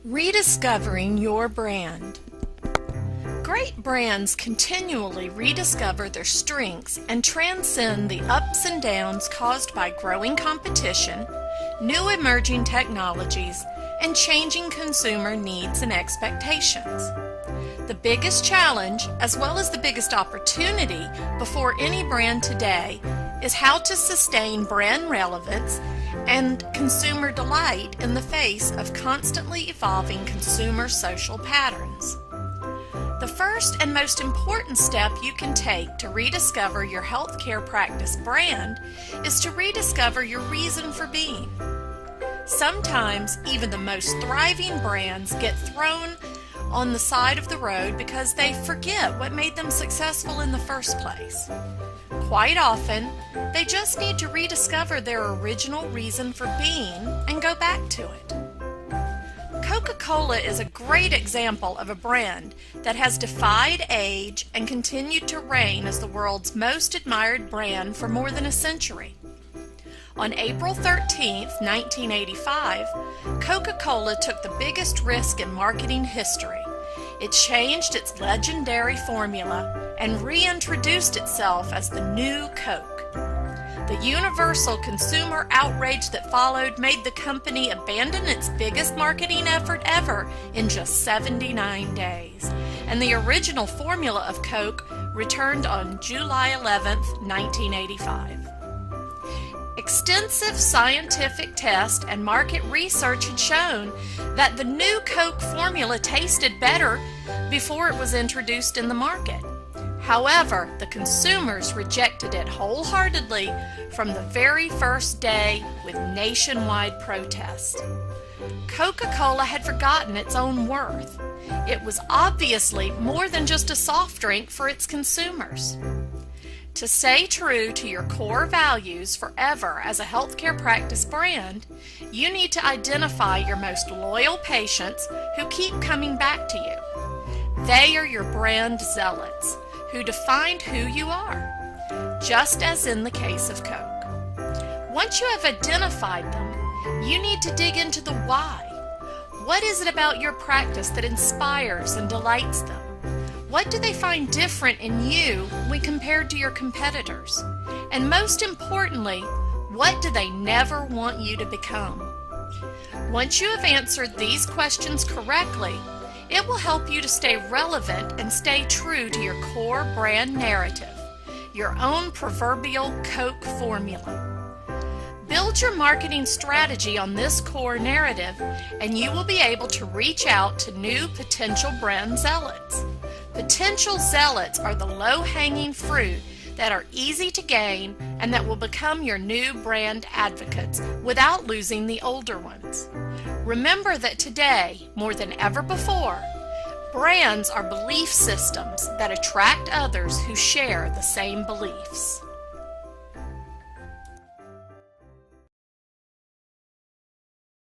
Rediscovering your brand. Great brands continually rediscover their strengths and transcend the ups and downs caused by growing competition, new emerging technologies, and changing consumer needs and expectations. The biggest challenge, as well as the biggest opportunity before any brand today, is how to sustain brand relevance and consumer delight in the face of constantly evolving consumer social patterns. The first and most important step you can take to rediscover your healthcare practice brand is to rediscover your reason for being. Sometimes even the most thriving brands get thrown on the side of the road because they forget what made them successful in the first place. Quite often, they just need to rediscover their original reason for being and go back to it. Coca-Cola is a great example of a brand that has defied age and continued to reign as the world's most admired brand for more than a century. On April 13, 1985, Coca-Cola took the biggest risk in marketing history. It changed its legendary formula and reintroduced itself as the new Coke. The universal consumer outrage that followed made the company abandon its biggest marketing effort ever in just 79 days, and the original formula of Coke returned on July 11, 1985. Extensive scientific tests and market research had shown that the new Coke formula tasted better before it was introduced in the market. However, the consumers rejected it wholeheartedly from the very first day with nationwide protest. Coca-Cola had forgotten its own worth. It was obviously more than just a soft drink for its consumers. To stay true to your core values forever as a healthcare practice brand, you need to identify your most loyal patients who keep coming back to you. They are your brand zealots, who defined who you are, just as in the case of Coke. Once you have identified them, you need to dig into the why. What is it about your practice that inspires and delights them? What do they find different in you when compared to your competitors? And most importantly, what do they never want you to become? Once you have answered these questions correctly, it will help you to stay relevant and stay true to your core brand narrative, your own proverbial Coke formula. Build your marketing strategy on this core narrative, and you will be able to reach out to new potential brand zealots. Potential zealots are the low-hanging fruit that are easy to gain and that will become your new brand advocates without losing the older ones. Remember that today, more than ever before, brands are belief systems that attract others who share the same beliefs.